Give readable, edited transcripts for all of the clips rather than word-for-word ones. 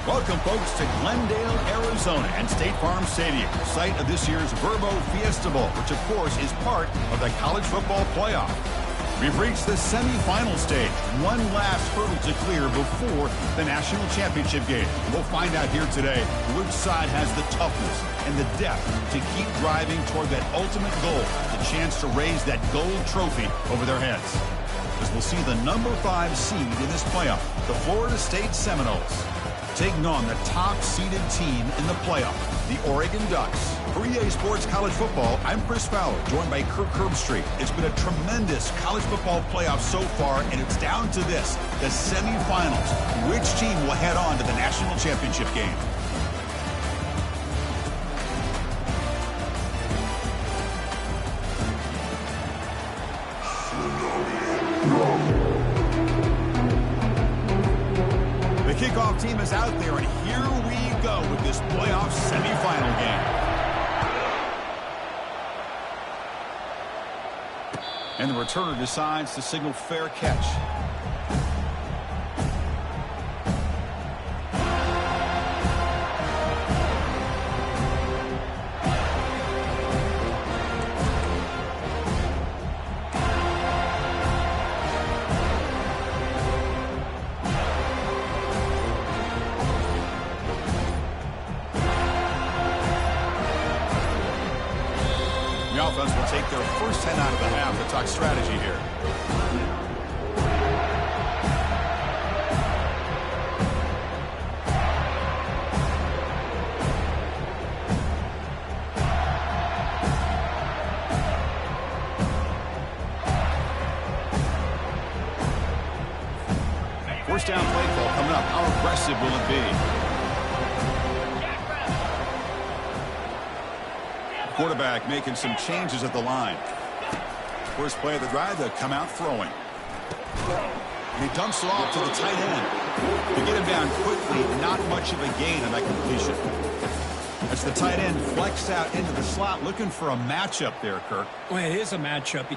Welcome, folks, to Glendale, Arizona and State Farm Stadium, site of this year's Verbo Fiesta Bowl, which, of course, is part of the college football playoff. We've reached the semifinal stage, one last hurdle to clear before the national championship game. We'll find out here today which side has the toughness and the depth to keep driving toward that ultimate goal, the chance to raise that gold trophy over their heads. As we'll see the number 5 seed in this playoff, the Florida State Seminoles, taking on the top-seeded team in the playoff, the Oregon Ducks. For EA Sports College Football, I'm Chris Fowler, joined by Kirk Herbstreit. It's been a tremendous college football playoff so far, and it's down to this, the semifinals. Which team will head on to the national championship game? The kickoff team is out there, and here we go with this playoff semifinal game. And the returner decides to signal fair catch. The offense will take their first 10 out of the half to talk strategy here. First down play call coming up. How aggressive will it be? Quarterback making some changes at the line. First play of the drive, they'll come out throwing. And he dumps it off to the tight end. To get him down quickly, not much of a gain on that completion. That's the tight end flexed out into the slot, looking for a matchup there, Kirk. Well, it is a matchup.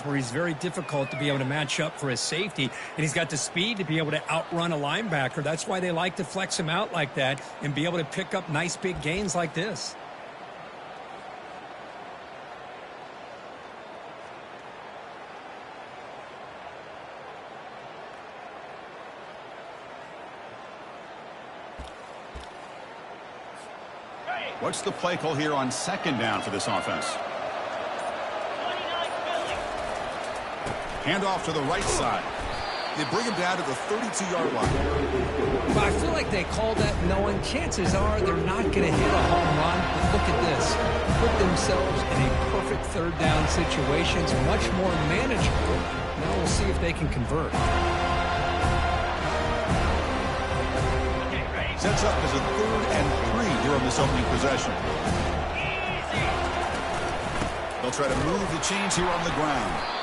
Where he's very difficult to be able to match up for his safety, and he's got the speed to be able to outrun a linebacker. That's why they like to flex him out like that and be able to pick up nice big gains like this. What's the play call here on second down for this offense? Handoff to the right side. They bring him down to the 32-yard line. But I feel like they call that knowing chances are they're not going to hit a home run. But look at this. Put themselves in a perfect third down situation. It's much more manageable. Now we'll see if they can convert. Sets up as a 3rd and 3 here on this opening possession. They'll try to move the chains here on the ground.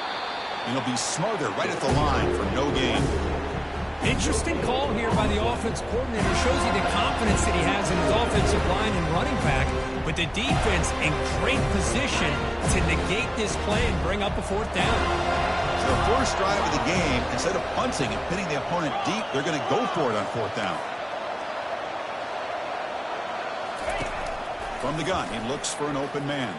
And he'll be smarter right at the line for no gain. Interesting call here by the offense coordinator. Shows you the confidence that he has in his offensive line and running back. But the defense in great position to negate this play and bring up a 4th down. So the first drive of the game, instead of punting and pinning the opponent deep, they're going to go for it on 4th down. From the gun, he looks for an open man.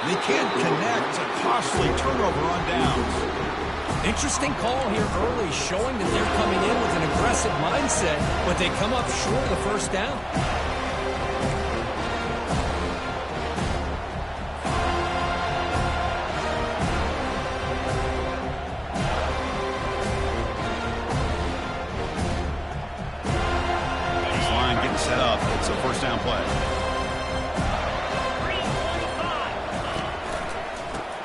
They can't connect. A costly turnover on downs. Interesting call here early, showing that they're coming in with an aggressive mindset, but they come up short of the first down. This line getting set up. It's a first down play.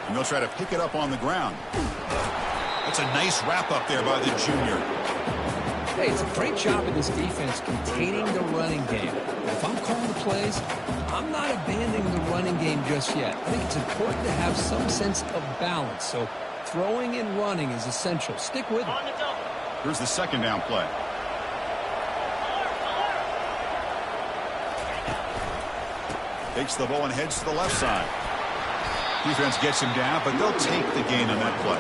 And they'll try to pick it up on the ground. That's a nice wrap up there by the junior. Hey, it's a great job of this defense containing the running game. If I'm calling the plays, I'm not abandoning the running game just yet. I think it's important to have some sense of balance. So throwing and running is essential. Stick with it. Here's the second down play. Takes the ball and heads to the left side. Defense gets him down, but they'll take the gain on that play.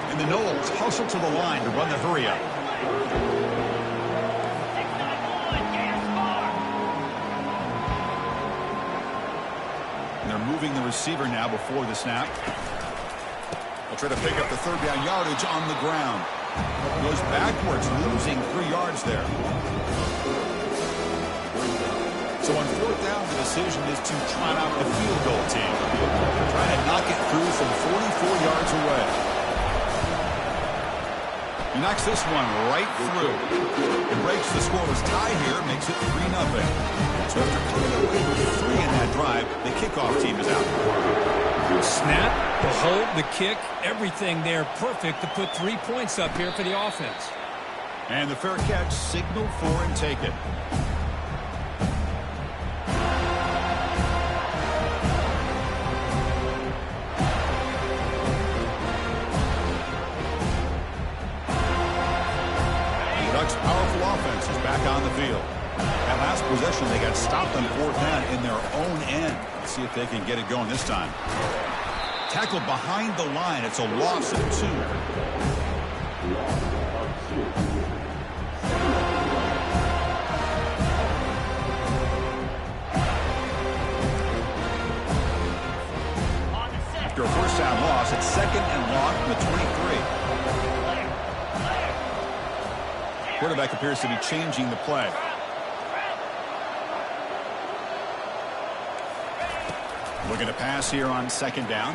And the Knowles hustle to the line to run the hurry up. And they're moving the receiver now before the snap. They'll try to pick up the third down yardage on the ground. Goes backwards, losing 3 yards there. So on fourth down, the decision is to trot out the field goal team. Trying to knock it through from 44 yards away. He knocks this one right through. It breaks the scoreless tie here, makes it 3-0. So after coming away with 3 in that drive, the kickoff team is out. Snap, the hold, the kick, everything there perfect to put 3 points up here for the offense. And the fair catch, signal for and take it. Ducks' powerful offense is back on the field. That last possession, they got stopped on fourth down in their own end. Let's see if they can get it going this time. Tackled behind the line. It's a loss of 2. After a first down loss, it's second and long from the 23. Quarterback appears to be changing the play. Looking to pass here on second down.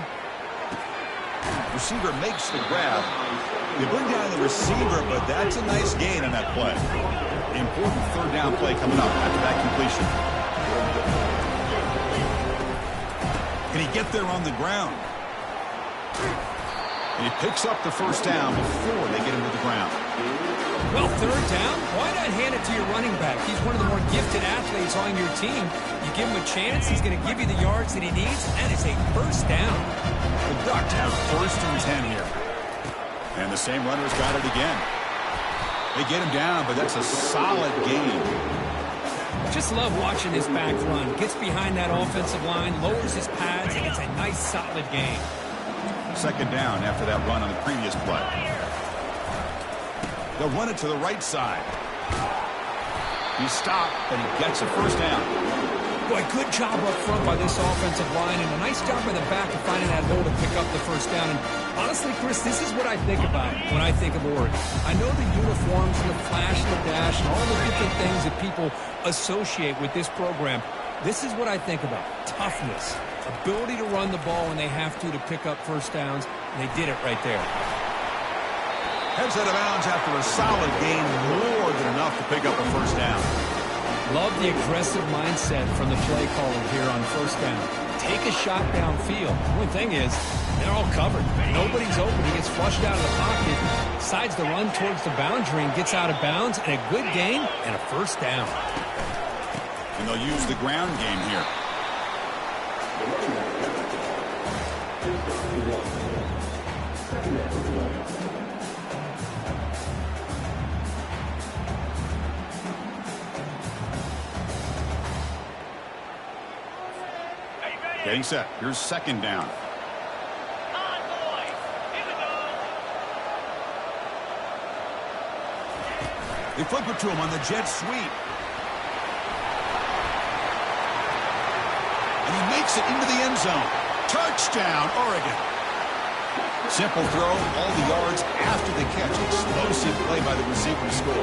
Receiver makes the grab. They bring down the receiver, but that's a nice gain on that play. Important third down play coming up after that completion. Can he get there on the ground? And he picks up the first down before they get him to the ground. Well, third down, why not hand it to your running back? He's one of the more gifted athletes on your team. You give him a chance, he's going to give you the yards that he needs, and it's a first down. The Ducks have first and 10 here. And the same runner's got it again. They get him down, but that's a solid gain. Just love watching this back run. Gets behind that offensive line, lowers his pads, and it's a nice, solid gain. Second down after that run on the previous play. They'll run it to the right side. He stopped, and he gets a first down. Boy, good job up front by this offensive line, and a nice job by the back of finding that hole to pick up the first down. And honestly, Chris, this is what I think about when I think of Oregon. I know the uniforms and the flash and the dash and all the different things that people associate with this program. This is what I think about. Toughness, ability to run the ball when they have to pick up first downs, and they did it right there. Heads out of bounds after a solid gain, more than enough to pick up a first down. Love the aggressive mindset from the play caller here on first down. Take a shot downfield. The only thing is, they're all covered. Nobody's open. He gets flushed out of the pocket, decides to run towards the boundary and gets out of bounds, and a good gain and a first down. And they'll use the ground game here. Getting set. Here's second down. They flip it to him on the jet sweep. And he makes it into the end zone. Touchdown, Oregon. Simple throw, all the yards play by the receiver to score.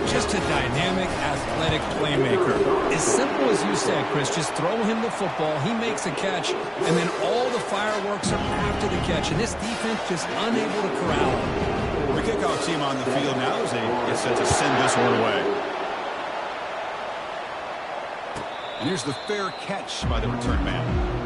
Just a dynamic, athletic playmaker. As simple as you said, Chris, just throw him the football, he makes a catch, and then all the fireworks are after the catch, and this defense just unable to corral him. The kickoff team on the field now as they get set to send this one away. And here's the fair catch by the return man.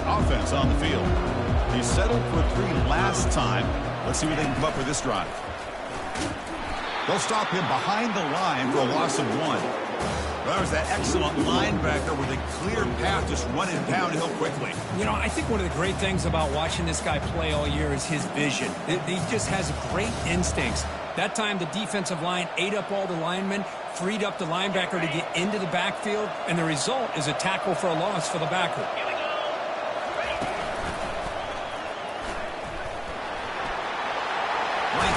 Offense on the field. He settled for 3 last time. Let's see what they can come up with this drive. They'll stop him behind the line for a loss of 1. That was that excellent linebacker with a clear path, just running downhill quickly. You know, I think one of the great things about watching this guy play all year is his vision. He just has great instincts. That time the defensive line ate up all the linemen, freed up the linebacker to get into the backfield, and the result is a tackle for a loss for the backer.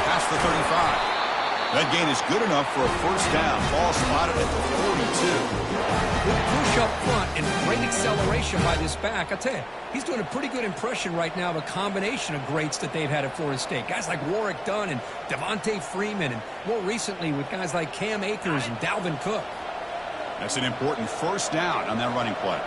Past the 35. That gain is good enough for a first down. Ball spotted at the 42. Good push up front and great acceleration by this back. I tell you, he's doing a pretty good impression right now of a combination of greats that they've had at Florida State. Guys like Warwick Dunn and Devontae Freeman, and more recently with guys like Cam Akers and Dalvin Cook. That's an important first down on that running play.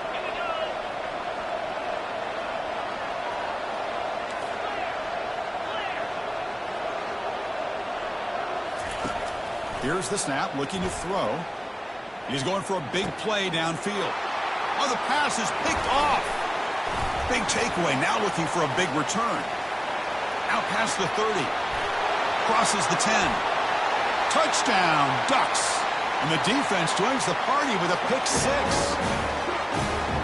Here's the snap, looking to throw. He's going for a big play downfield. Oh, the pass is picked off. Big takeaway, now looking for a big return. Out past the 30. Crosses the 10. Touchdown, Ducks. And the defense joins the party with a pick 6.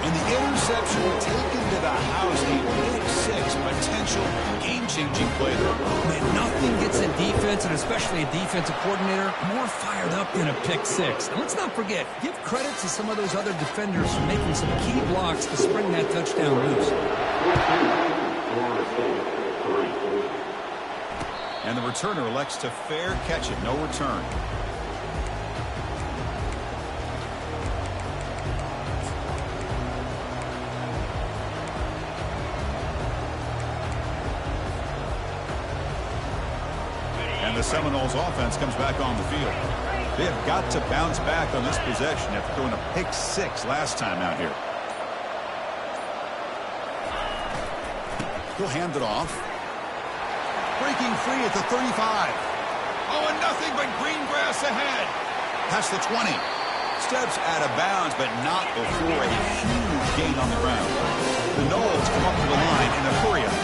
And the interception taken to the house, a pick 6, potential game-changing play there. Man, nothing gets a defense, and especially a defensive coordinator, more fired up than a pick 6. And let's not forget, give credit to some of those other defenders for making some key blocks to spring that touchdown loose. And the returner elects to fair catch it, no return. And the Seminoles offense comes back on the field. They have got to bounce back on this possession after throwing a pick 6 last time out here. He'll hand it off. Breaking free at the 35. Oh, and nothing but green grass ahead. Past the 20. Steps out of bounds, but not before a huge gain on the ground. The Noles come up to the line in a hurry up.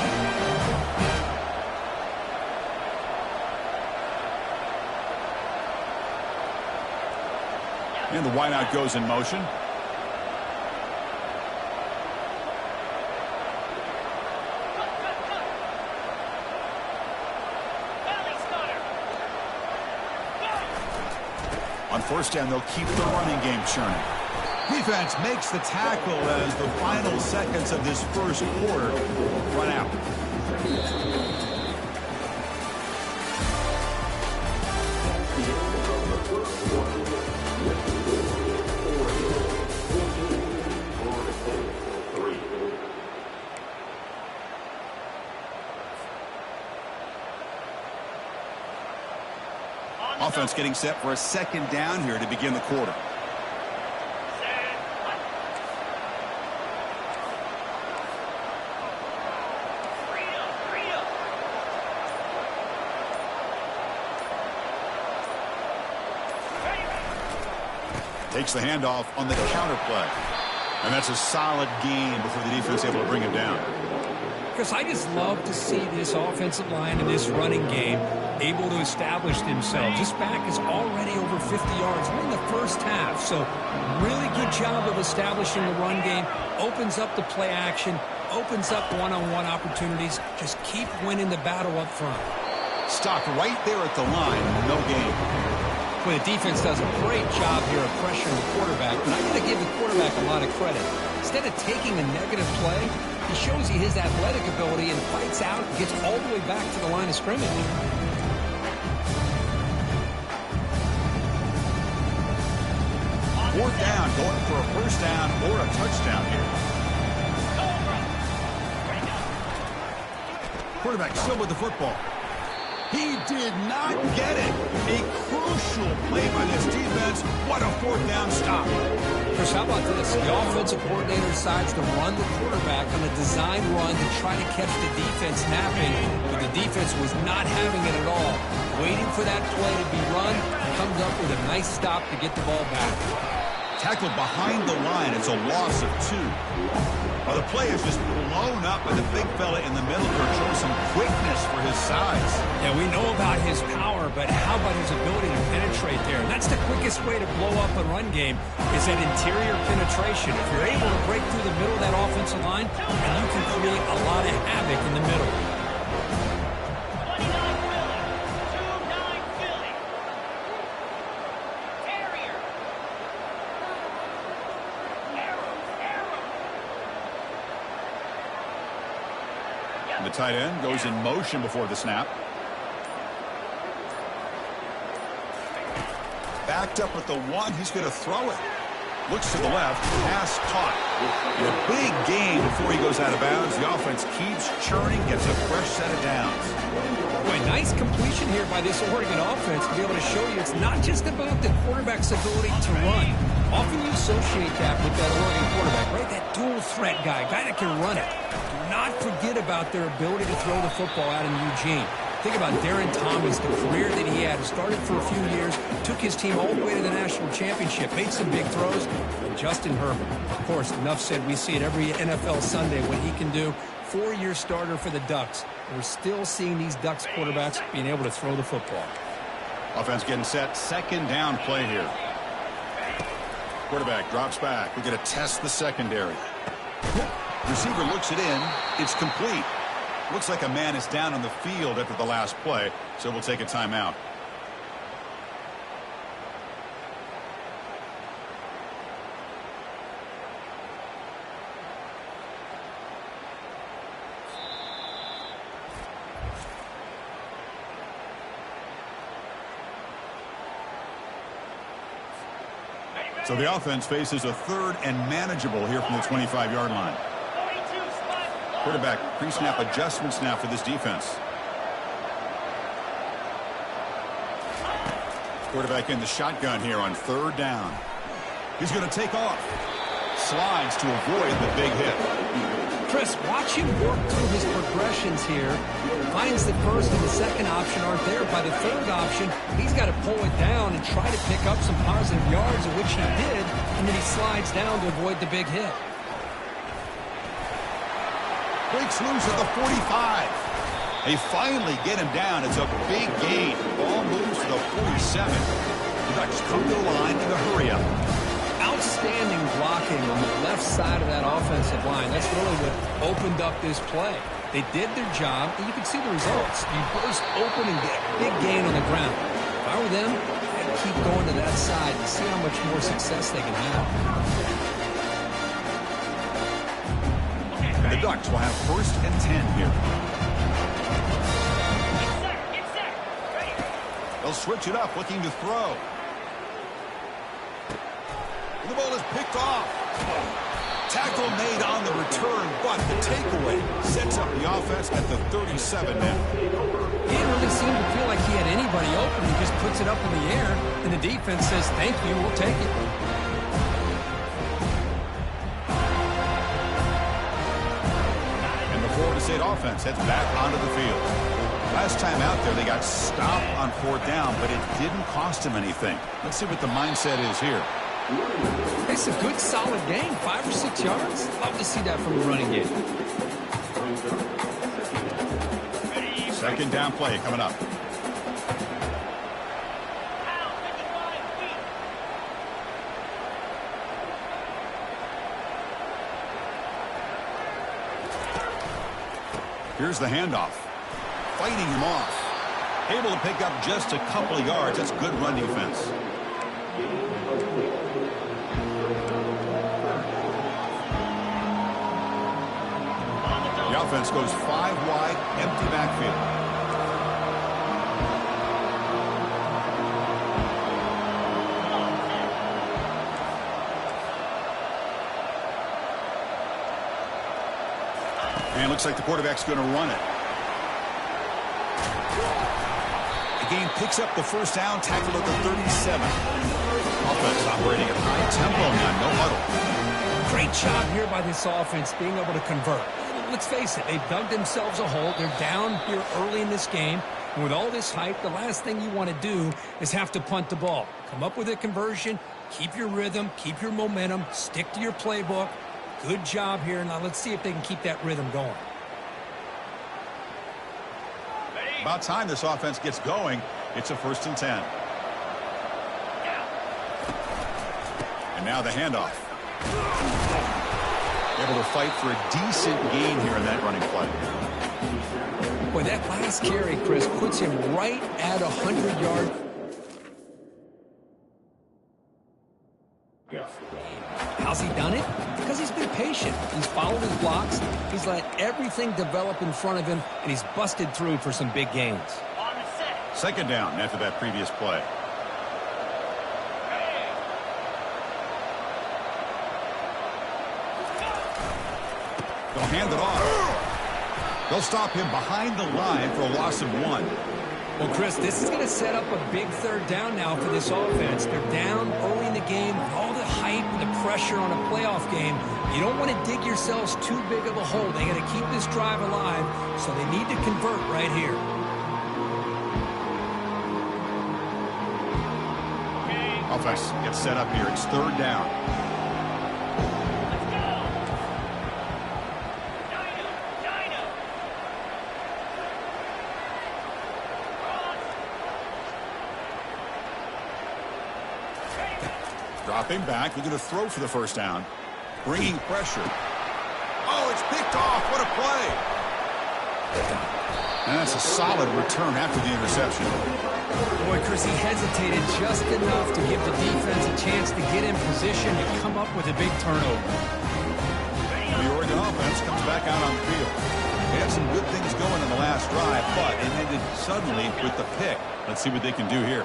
And the wideout goes in motion. On first down, they'll keep the running game churning. Defense makes the tackle as the final seconds of this first quarter run out. Offense getting set for a second down here to begin the quarter. Takes the handoff on the counter play. And that's a solid gain before the defense is able to bring him down. Chris, I just love to see this offensive line and this running game able to establish themselves. This back is already over 50 yards. We're in the first half, so really good job of establishing the run game. Opens up the play action, opens up one-on-one opportunities. Just keep winning the battle up front. Stopped right there at the line. No gain. Well, the defense does a great job here of pressuring the quarterback, but I'm going to give the quarterback a lot of credit. Instead of taking a negative play, he shows you his athletic ability and fights out and gets all the way back to the line of scrimmage. Fourth down, going for a first down or a touchdown here. Quarterback still with the football. He did not get it. A crucial play by this defense. What a fourth down stop. Chris, how about this? The offensive coordinator decides to run the quarterback on a design run to try to catch the defense napping, but the defense was not having it at all. Waiting for that play to be run, comes up with a nice stop to get the ball back. Tackled behind the line. It's a loss of 2. Well, the play is just blown up by the big fella in the middle to show some quickness for his size. Yeah, we know about his power, but how about his ability to penetrate there? And that's the quickest way to blow up a run game is that interior penetration. If you're able to break through the middle of that offensive line, and you can create a lot of havoc in the middle. The tight end goes in motion before the snap. Backed up with the 1. He's going to throw it. Looks to the left. Pass caught. And a big gain before he goes out of bounds. The offense keeps churning, gets a fresh set of downs. Boy, nice completion here by this Oregon offense to be able to show you it's not just about the quarterback's ability to run. Often you associate that with that Oregon quarterback, right? That dual threat guy that can run it. Do not forget about their ability to throw the football out in Eugene. Think about Darren Thomas, the career that he had. Started for a few years, took his team all the way to the national championship, made some big throws. And Justin Herbert, of course, enough said, we see it every NFL Sunday what he can do. 4-year starter for the Ducks. We're still seeing these Ducks quarterbacks being able to throw the football. Offense getting set. Second down play here. Quarterback drops back. We're going to test the secondary. Receiver looks it in. It's complete. Looks like a man is down on the field after the last play, so we'll take a timeout. So the offense faces a third and manageable here from the 25-yard line. Quarterback pre-snap adjustments now for this defense. Quarterback in the shotgun here on third down. He's going to take off. Slides to avoid the big hit. Chris, watch him work through his progressions here. Finds the first and the second option aren't there. By the third option, he's got to pull it down and try to pick up some positive yards, of which he did, and then he slides down to avoid the big hit. Breaks loose at the 45. They finally get him down. It's a big gain. Ball moves to the 47. The Ducks come to the line in a hurry up. Outstanding blocking on the left side of that offensive line. That's really what opened up this play. They did their job, and you can see the results. You burst open and get a big gain on the ground. If I were them, I'd keep going to that side and see how much more success they can have. And the Ducks will have first and 10 here. They'll switch it up, looking to throw. The ball is picked off. Tackle made on the return, but the takeaway sets up the offense at the 37 now. He didn't really seem to feel like he had anybody open. He just puts it up in the air, and the defense says, thank you, we'll take it. And the Florida State offense heads back onto the field. Last time out there, they got stopped on fourth down, but it didn't cost them anything. Let's see what the mindset is here. It's a good, solid game. 5 or 6 yards. Love to see that from the running game. Second down play coming up. Here's the handoff. Fighting him off. Able to pick up just a couple of yards. That's good run defense. The offense goes 5 wide, empty backfield. And looks like the quarterback's going to run it. The game picks up the first down, tackled at the 37. Offense operating at high tempo now, no huddle. Great job here by this offense being able to convert. Let's face it, they've dug themselves a hole. They're down here early in this game. And with all this hype, the last thing you want to do is have to punt the ball. Come up with a conversion, keep your rhythm, keep your momentum, stick to your playbook. Good job here. Now let's see if they can keep that rhythm going. About time this offense gets going. It's a 1st and 10. And now the handoff. Able to fight for a decent gain here in that running play. Boy, that last carry, Chris, puts him right at 100 yards. How's he done it? Because he's been patient. He's followed his blocks. He's let everything develop in front of him, and he's busted through for some big gains. 2nd down after that previous play. They'll hand it off. They'll stop him behind the line for a loss of 1. Well, Chris, this is going to set up a big 3rd down now for this offense. They're down early in the game. All the hype and the pressure on a playoff game. You don't want to dig yourselves too big of a hole. They got to keep this drive alive, so they need to convert right here. Offense gets set up here. It's 3rd down. Dropping back, looking to throw for the 1st down. Bringing pressure. Oh, it's picked off. What a play. And that's a solid return after the interception. Boy, Chris, he hesitated just enough to give the defense a chance to get in position and come up with a big turnover. The Oregon offense comes back out on the field. They had some good things going in the last drive, but it ended suddenly with the pick. Let's see what they can do here.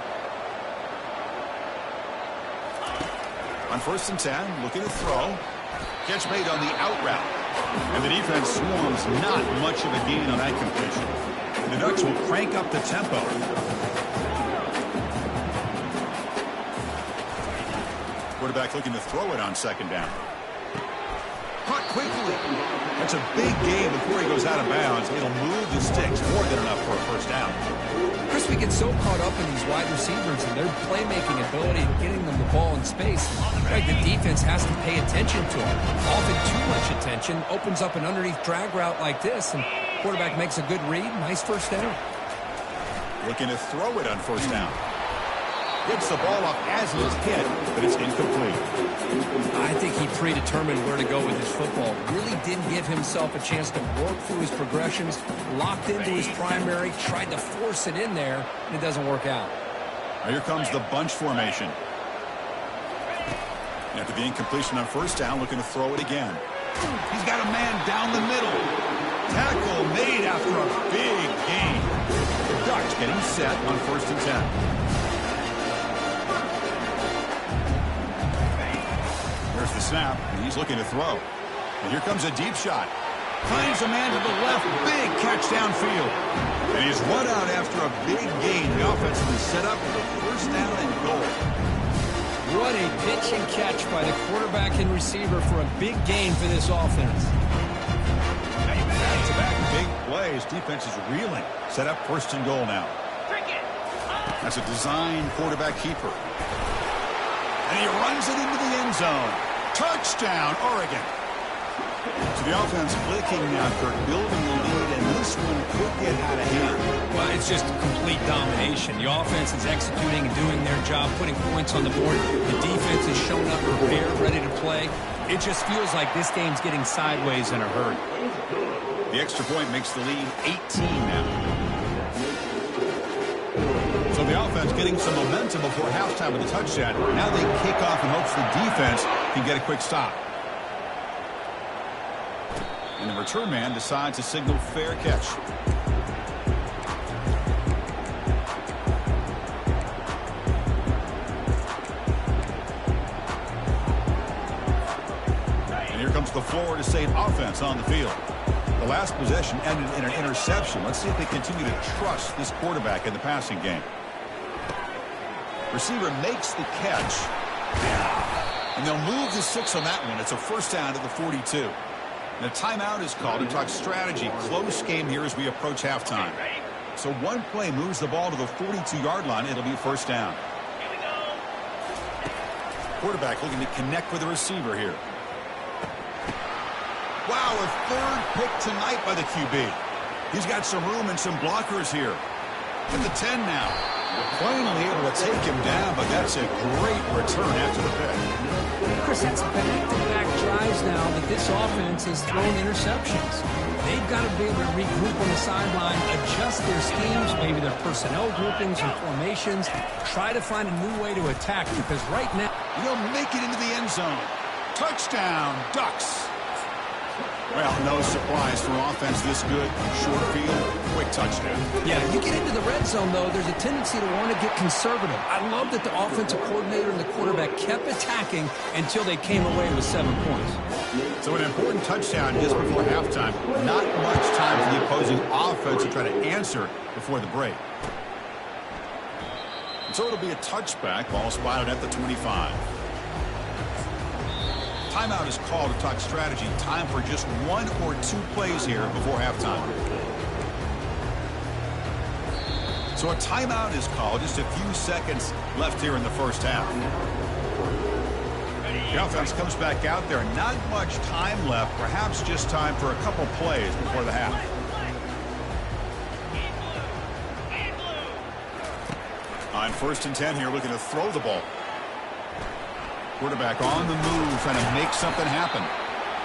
On 1st and 10, looking to throw. Catch made on the out route. And the defense swarms not much of a gain on that completion. The Ducks will crank up the tempo. Quarterback looking to throw it on 2nd down. Caught quickly. That's a big gain before he goes out of bounds. It'll move the sticks more than enough for a 1st down. Chris, we get so caught up in these wide receivers and their playmaking ability and getting them the ball in space. Right, the defense has to pay attention to them. Often too much attention opens up an underneath drag route like this, and quarterback makes a good read. Nice 1st down. Looking to throw it on 1st down. Gets the ball up as he is hit, but it's incomplete. I think he predetermined where to go with his football. Really didn't give himself a chance to work through his progressions, locked into his primary, tried to force it in there, and it doesn't work out. Now here comes the bunch formation. After the incompletion on 1st down, looking to throw it again. He's got a man down the middle. Tackle made after a big gain. The Ducks getting set on 1st and 10. There's the snap, and he's looking to throw. And here comes a deep shot. Finds a man to the left. Big catch downfield. And he's run out after a big gain. The offense is set up for the 1st down and goal. What a pitch and catch by the quarterback and receiver for a big gain for this offense. Back-to-back big plays. Defense is reeling. Set up 1st and goal now. That's a design quarterback keeper. And he runs it into the end zone. Touchdown, Oregon. So the offense clicking now, Kirk, building the lead, and this one could get out of hand. Well, it's just complete domination. The offense is executing and doing their job, putting points on the board. The defense is showing up prepared, ready to play. It just feels like this game's getting sideways in a hurry. The extra point makes the lead 18 now. getting some momentum before halftime with a touchdown. Now they kick off in hopes the defense can get a quick stop. And the return man decides to signal fair catch. And here comes the Florida State offense on the field. The last possession ended in an interception. Let's see if they continue to trust this quarterback in the passing game. Receiver makes the catch. And they'll move the 6 on that one. It's a first down to the 42. And a timeout is called to talk strategy. Close game here as we approach halftime. So one play moves the ball to the 42-yard line. It'll be first down. Quarterback looking to connect with the receiver here. Wow, a third pick tonight by the QB. He's got some room and some blockers here. In the 10 now. Finally able to take him down, but that's a great return after the pick. Chris, that's back-to-back drives now that this offense has thrown interceptions. They've got to be able to regroup on the sideline, adjust their schemes, maybe their personnel groupings and formations, try to find a new way to attack, because right now... He'll make it into the end zone. Touchdown, Ducks. Well, no surprise for offense this good. Short field, quick touchdown. Yeah, you get into the red zone, though, there's a tendency to want to get conservative. I love that the offensive coordinator and the quarterback kept attacking until they came away with 7 points. So an important touchdown just before halftime. Not much time for the opposing offense to try to answer before the break. And so it'll be a touchback. Ball spotted at the 25. Timeout is called to talk strategy. Time for just 1 or 2 plays here before halftime. So a timeout is called. Just a few seconds left here in the first half. The offense comes back out there. Not much time left. Perhaps just time for a couple plays before the half. On 1st and 10 here, looking to throw the ball. Quarterback on the move, trying to make something happen.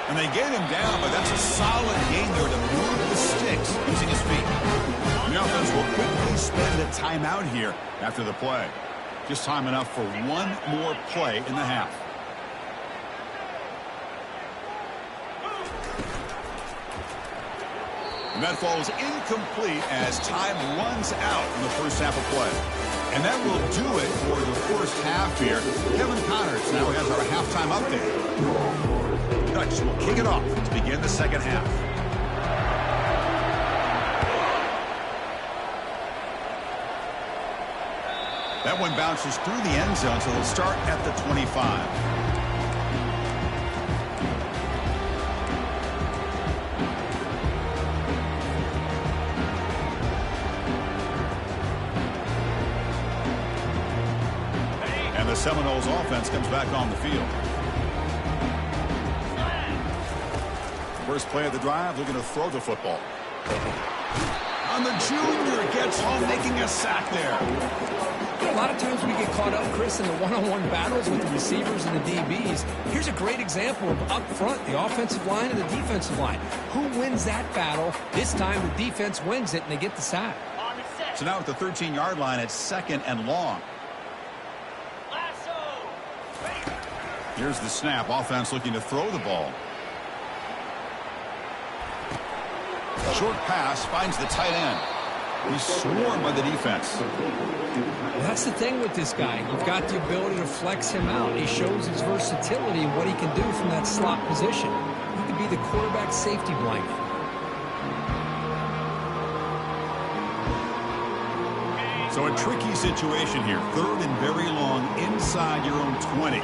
And they get him down, but that's a solid gain there to move the sticks using his feet. And the offense will quickly spend a timeout here after the play. Just time enough for 1 more play in the half. And that falls incomplete as time runs out in the first half of play. And that will do it for the first half here. Kevin Connors now has our halftime update. Dutch will kick it off to begin the second half. That one bounces through the end zone, so they'll start at the 25. The Seminoles offense comes back on the field. First play of the drive, looking to throw the football. And the junior gets home, making a sack there. A lot of times we get caught up, Chris, in the one-on-one battles with the receivers and the DBs. Here's a great example of up front, the offensive line and the defensive line. Who wins that battle? This time the defense wins it, and they get the sack. So now at the 13-yard line, it's 2nd and long. Here's the snap. Offense looking to throw the ball. Short pass finds the tight end. He's swarmed by the defense. That's the thing with this guy. You've got the ability to flex him out. He shows his versatility and what he can do from that slot position. He could be the quarterback safety blanket. So a tricky situation here. 3rd and very long inside your own 20.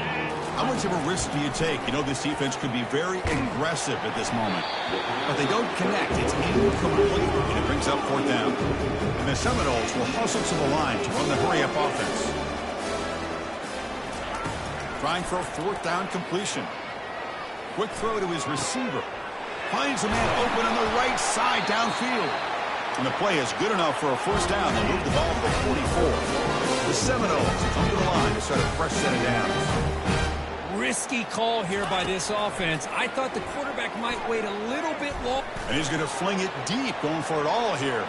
How much of a risk do you take? You know, this defense could be very aggressive at this moment. But they don't connect. It's incomplete, and it brings up 4th down. And the Seminoles will hustle to the line to run the hurry-up offense. Trying for a 4th down completion. Quick throw to his receiver. Finds a man open on the right side downfield. And the play is good enough for a first down. They move the ball to the 44. The Seminoles come to the line to start a fresh set of downs. Risky call here by this offense. I thought the quarterback might wait a little bit long. And he's going to fling it deep, going for it all here.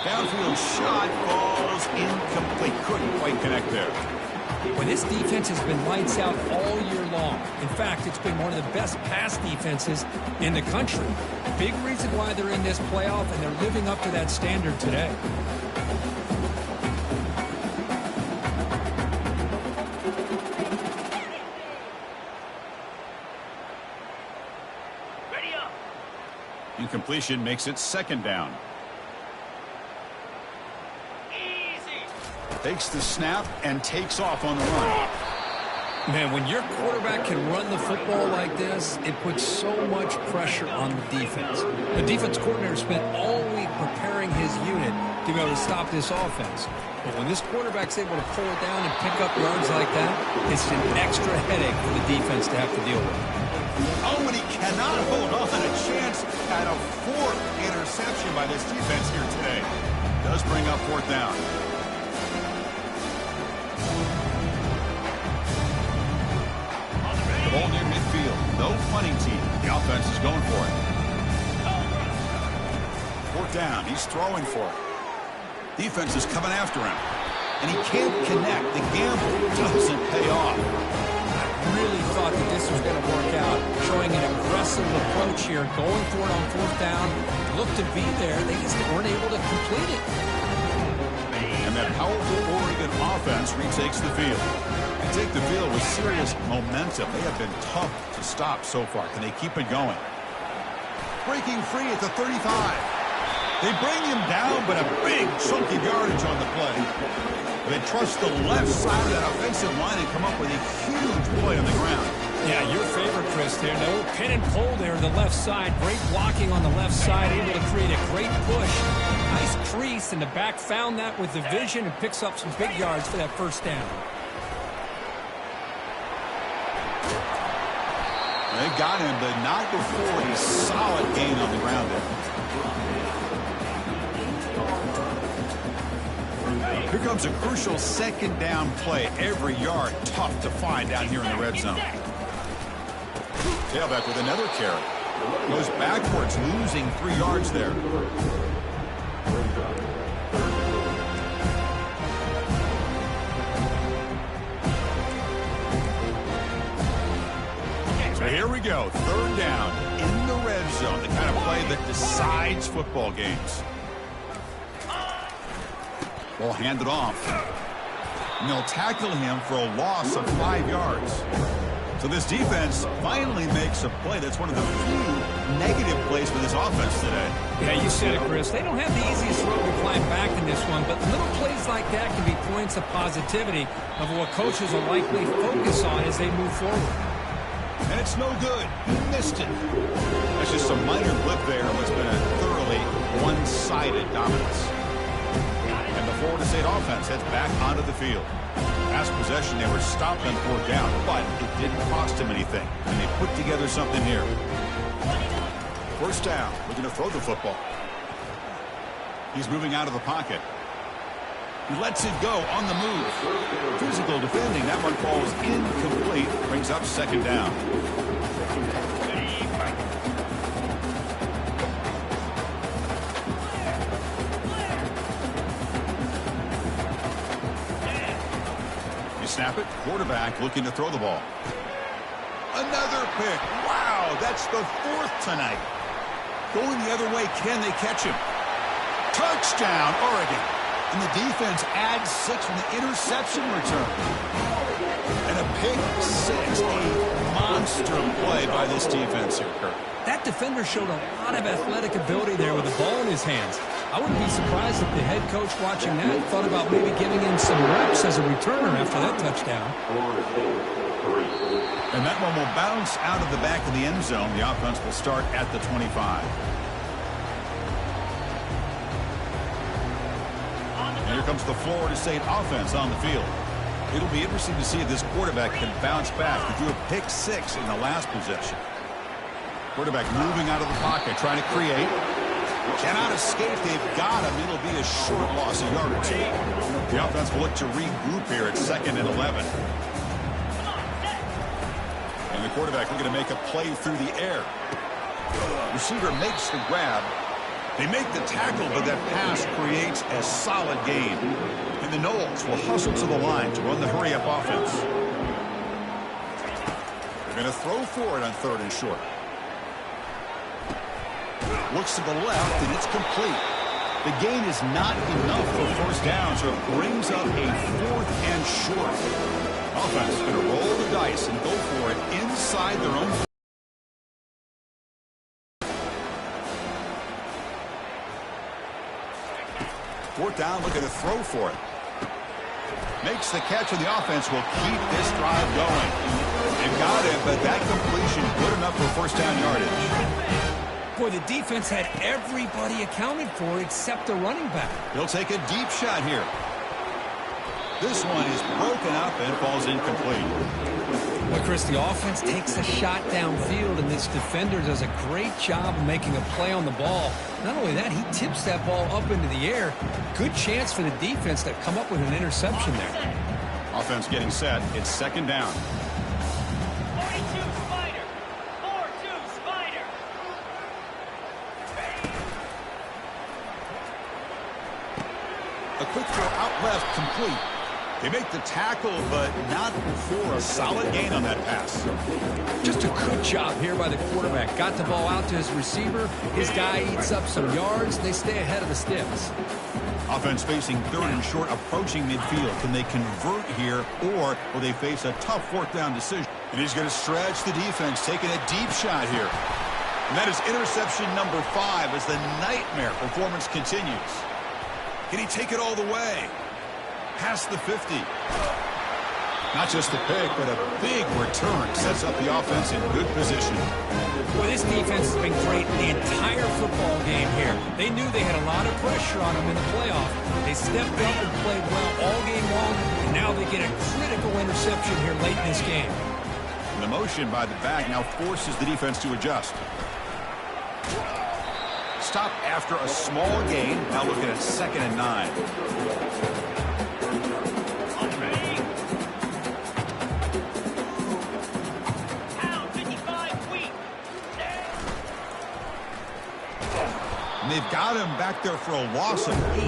Downfield shot falls incomplete. Couldn't quite connect there. Well, this defense has been lights out all year long. In fact, it's been one of the best pass defenses in the country. Big reason why they're in this playoff, and they're living up to that standard today. Incompletion makes it second down. Takes the snap and takes off on the run. Man, when your quarterback can run the football like this, it puts so much pressure on the defense. The defense coordinator spent all week preparing his unit to be able to stop this offense. But when this quarterback's able to pull it down and pick up yards like that, it's an extra headache for the defense to have to deal with. Oh, and he cannot hold on. A chance at a fourth interception by this defense here today. Does bring up fourth down. The ball near midfield. No punting team. The offense is going for it. Fourth down. He's throwing for it. Defense is coming after him. And he can't connect. The gamble doesn't pay off. Really thought that this was going to work out, showing an aggressive approach here, going for it on fourth down. Looked to be there. They just weren't able to complete it. And that powerful Oregon offense retakes the field. They take the field with serious momentum. They have been tough to stop so far. Can they keep it going? Breaking free at the 35. They bring him down, but a big chunk of yardage on the play. They trust the left side of that offensive line and come up with a huge play on the ground. Yeah, your favorite, Chris, there. No pin and pull there on the left side. Great blocking on the left side, able to create a great push. Nice crease, and the back found that with the vision and picks up some big yards for that first down. They got him, but not before a solid gain on the ground there. Here comes a crucial second down play. Every yard tough to find down here in the red zone. Tailback with another carry. Goes backwards, losing 3 yards there. So here we go. Third down in the red zone. The kind of play that decides football games. Ball handed off. And they'll tackle him for a loss of 5 yards. So this defense finally makes a play. That's one of the few negative plays for this offense today. Yeah, you said it, Chris. They don't have the easiest road to climb back in this one, but little plays like that can be points of positivity of what coaches will likely focus on as they move forward. And it's no good. He missed it. That's just a minor blip there in what's been a thoroughly one-sided dominance. And the Florida State offense heads back onto the field. Last possession, they were stopped on 4th down, but it didn't cost him anything. And they put together something here. First down, looking to throw the football. He's moving out of the pocket. He lets it go on the move. Physical defending. That one falls incomplete. Brings up second down. Snap it. Quarterback looking to throw the ball. Another pick. Wow, that's the 4th tonight. Going the other way, can they catch him? Touchdown, Oregon. And the defense adds 6 from the interception return. And a pick 6. A monster play by this defense here, Kirk. That defender showed a lot of athletic ability there with the ball in his hands. I wouldn't be surprised if the head coach watching that thought about maybe giving him some reps as a returner after that touchdown. And that one will bounce out of the back of the end zone. The offense will start at the 25. And here comes the Florida State offense on the field. It'll be interesting to see if this quarterback can bounce back. He threw a pick 6 in the last possession. Quarterback moving out of the pocket, trying to create. Cannot escape. They've got him. It'll be a short loss of yardage. The offense will look to regroup here at 2nd and 11. And the quarterback looking to make a play through the air. Receiver makes the grab. They make the tackle, but that pass creates a solid gain. And the Noles will hustle to the line to run the hurry-up offense. They're going to throw for it on 3rd and short. Looks to the left, and it's complete. The gain is not enough for 1st down, so it brings up a 4th and short. Offense is going to roll the dice and go for it inside their own. 4th down, looking to throw for it. Makes the catch, and the offense will keep this drive going. They've got it, but that completion good enough for 1st down yardage. Boy, the defense had everybody accounted for except the running back. He'll take a deep shot here. This one is broken up and falls incomplete. Well, Chris, the offense takes a shot downfield, and this defender does a great job of making a play on the ball. Not only that, he tips that ball up into the air. Good chance for the defense to come up with an interception there. Offense getting set. It's 2nd down. 42 Spider. 4-2 Spider. A quick throw out left, complete. They make the tackle, but not before a solid gain on that pass. Just a good job here by the quarterback. Got the ball out to his receiver. His guy eats up some yards. They stay ahead of the sticks. Offense facing 3rd and short, approaching midfield. Can they convert here, or will they face a tough 4th down decision? And he's going to stretch the defense, taking a deep shot here. And that is interception number 5 as the nightmare performance continues. Can he take it all the way? Past the 50. Not just a pick, but a big return sets up the offense in good position. Well, this defense has been great the entire football game here. They knew they had a lot of pressure on them in the playoff. They stepped up and played well all game long, and now they get a critical interception here late in this game. And the motion by the back now forces the defense to adjust. Stop after a small gain. Now looking at 2nd and 9. And they've got him back there for a loss of 8.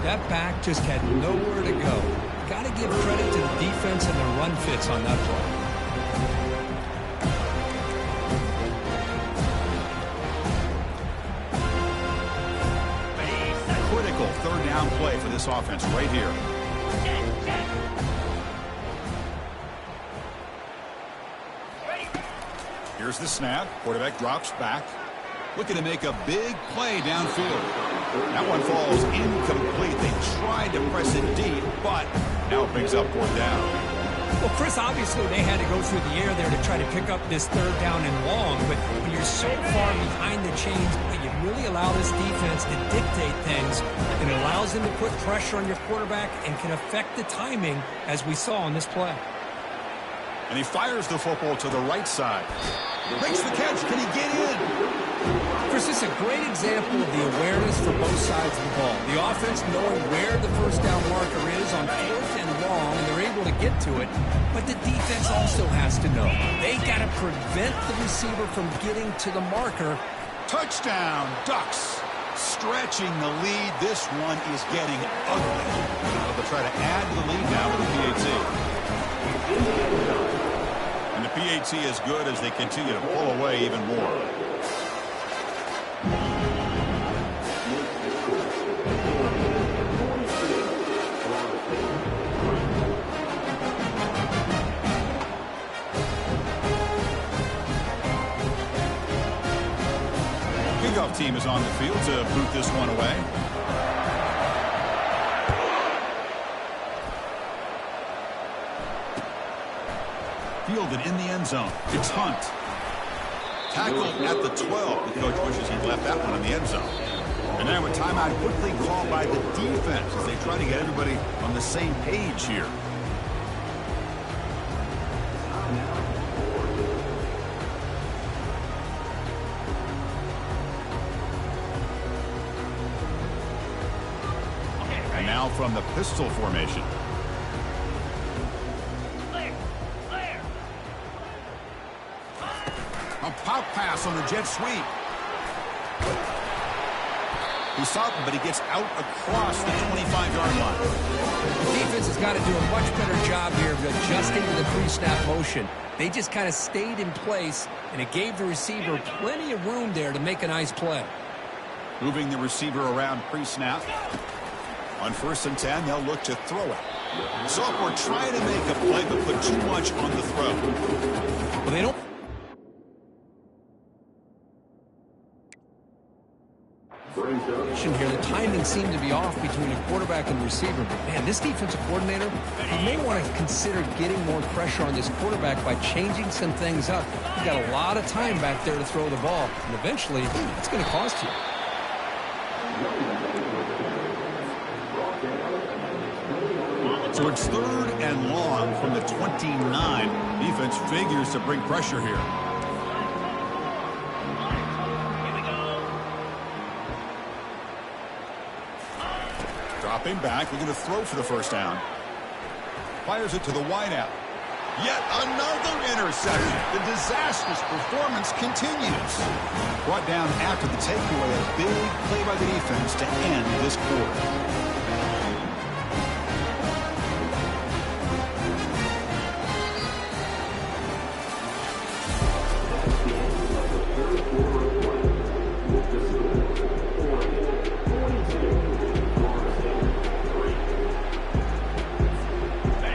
That back just had nowhere to go. Got to give credit to the defense and their run fits on that play. Critical 3rd down play for this offense right here. Here's the snap. Quarterback drops back. Looking to make a big play downfield. That one falls incomplete. They tried to press it deep, but now it brings up 4th down. Well, Chris, obviously they had to go through the air there to try to pick up this 3rd down and long, but when you're so far behind the chains, you really allow this defense to dictate things, and it allows them to put pressure on your quarterback and can affect the timing, as we saw on this play. And he fires the football to the right side. Makes the catch. Can he get in? Chris, this is a great example of the awareness for both sides of the ball. The offense knowing where the 1st down marker is on 4th and long, and they're able to get to it. But the defense also has to know. They got to prevent the receiver from getting to the marker. Touchdown, Ducks. Stretching the lead. This one is getting ugly. They'll try to add to the lead now with the PAT. And the PAT is good as they continue to pull away even more. Kickoff team is on the field to boot this one away. Fielded in the end zone. It's Hunt. Tackled at the 12. The coach wishes he'd left that one in the end zone. And now a timeout quickly called by the defense as they try to get everybody on the same page here. And now from the pistol formation. A pop pass on the jet sweep. He stopped him, but he gets out across the 25-yard line. The defense has got to do a much better job here of adjusting to the pre-snap motion. They just kind of stayed in place, and it gave the receiver plenty of room there to make a nice play. Moving the receiver around pre-snap. On 1st and 10, they'll look to throw it. So if we're trying to make a play but put too much on the throw. Well, they don't. Here, the timing seemed to be off between a quarterback and receiver. But, man, this defensive coordinator, he may want to consider getting more pressure on this quarterback by changing some things up. He got a lot of time back there to throw the ball, and eventually it's going to cost you. So it's 3rd and long from the 29. Defense figures to bring pressure here. Dropping back, looking to throw for the 1st down. Fires it to the wideout. Yet another interception. The disastrous performance continues. Brought down after the takeaway, a big play by the defense to end this quarter.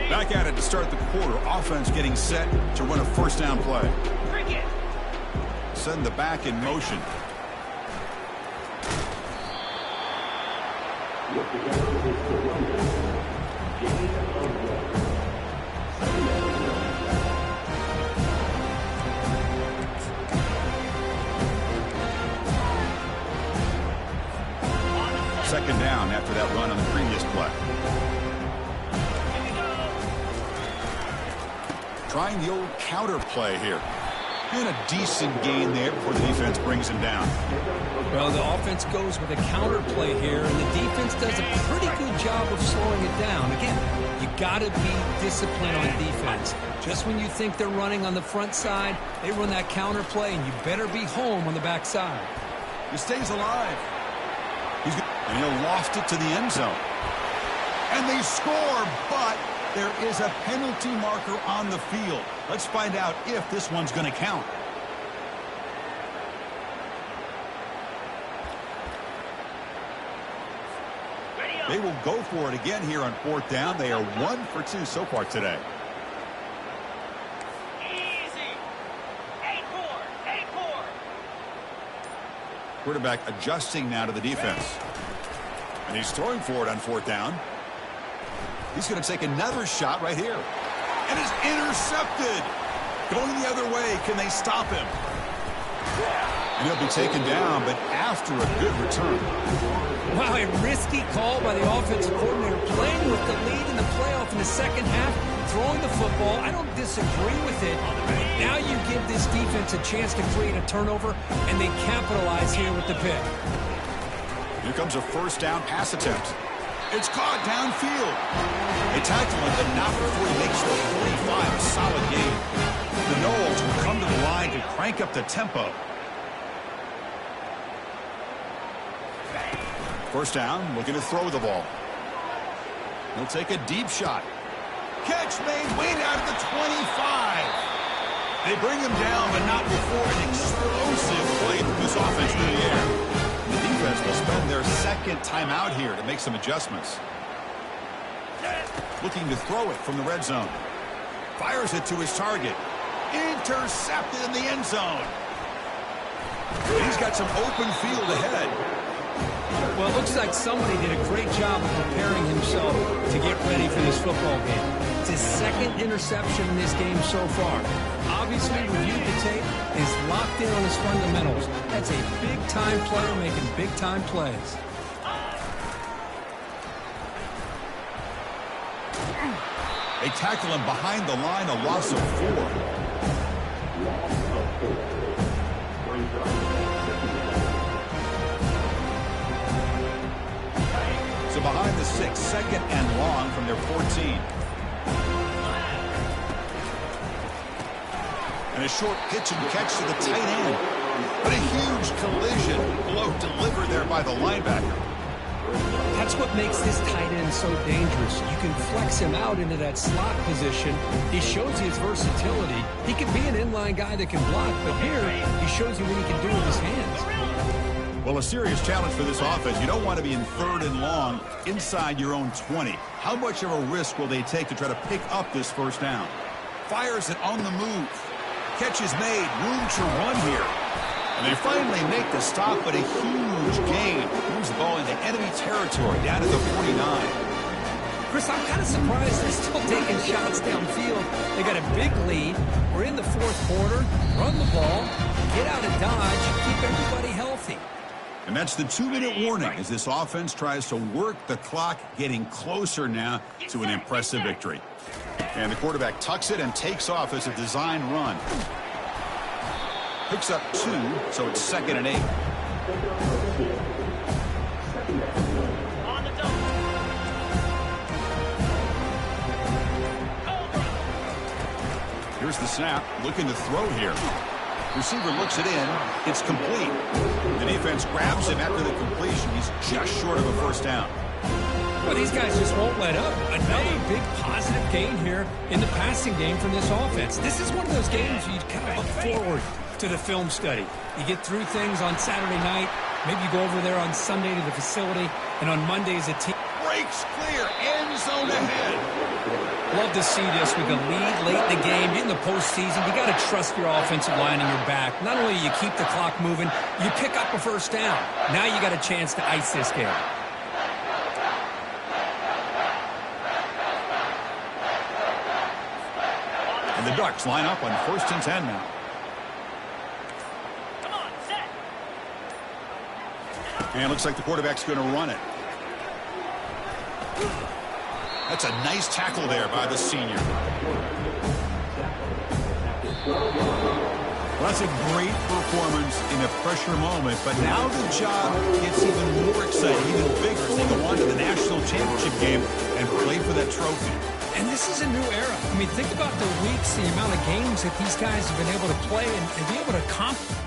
Back at it to start the quarter. Offense getting set to run a 1st down play. Send the back in motion. Second down after that run on the previous play. Trying the old counter play here. And a decent gain there before the defense brings him down. Well, the offense goes with a counter play here, and the defense does a pretty good job of slowing it down. Again, you got to be disciplined on defense. Just when you think they're running on the front side, they run that counter play, and you better be home on the back side. He stays alive. And he'll loft it to the end zone. And they score, but there is a penalty marker on the field. Let's find out if this one's going to count. They will go for it again here on 4th down. They are 1 for 2 so far today. Easy. 8-4. Quarterback adjusting now to the defense. And he's throwing for it on 4th down. He's going to take another shot right here. And it's intercepted. Going the other way. Can they stop him? And he'll be taken down, but after a good return. Wow, a risky call by the offensive coordinator, playing with the lead in the playoff in the second half, throwing the football. I don't disagree with it. Now you give this defense a chance to create a turnover, and they capitalize here with the pick. Here comes a 1st down pass attempt. It's caught downfield. They tackle him, but not before he makes the 45. A solid gain. The Knowles will come to the line to crank up the tempo. 1st down, looking to throw the ball. He'll take a deep shot. Catch made way down at the 25. They bring him down, but not before an explosive play from this offense through the air. The defense will spend their 2nd timeout here to make some adjustments. Looking to throw it from the red zone. Fires it to his target. Intercepted in the end zone. He's got some open field ahead. Well, it looks like somebody did a great job of preparing himself to get ready for this football game. It's his 2nd interception in this game so far. Obviously, reviewed the tape, is locked in on his fundamentals. That's a big-time player making big-time plays. They tackle him behind the line, a loss of 4. So behind the 6, 2nd and long from their 14. And a short pitch and catch to the tight end. But a huge collision blow delivered there by the linebacker. That's what makes this tight end so dangerous. You can flex him out into that slot position. He shows you his versatility. He can be an inline guy that can block, but here he shows you what he can do with his hands. Well, a serious challenge for this offense. You don't want to be in 3rd and long inside your own 20. How much of a risk will they take to try to pick up this first down? Fires it on the move. Catch is made. Room to run here. And they finally make the stop, but a huge gain. Moves the ball into enemy territory, down to the 49. Chris, I'm kind of surprised they're still taking shots downfield. They got a big lead. We're in the 4th quarter. Run the ball, get out of dodge, keep everybody healthy. And that's the 2-minute warning as this offense tries to work the clock, getting closer now to an impressive victory. And the quarterback tucks it and takes off as a design run. Picks up 2, so it's 2nd and 8. On the double. Here's the snap, looking to throw here. Receiver looks it in. It's complete. The defense grabs him after the completion. He's just short of a first down. Well, these guys just won't let up. Another big positive gain here in the passing game from this offense. This is one of those games you kind of look forward to the film study. You get through things on Saturday night. Maybe you go over there on Sunday to the facility, and on Monday as a team. Breaks clear. End zone ahead. Love to see this with a lead late in the game, in the postseason. You got to trust your offensive line in your back. Not only do you keep the clock moving, you pick up a first down. Now you got a chance to ice this game. And the Ducks line up on 1st and 10 now. Come on, set. And it looks like the quarterback's going to run it. That's a nice tackle there by the senior. Well, that's a great performance in a pressure moment, but now the job gets even more exciting, even bigger as they go on to the national championship game and play for that trophy. And this is a new era. I mean, think about the weeks, the amount of games that these guys have been able to play and be able to accomplish.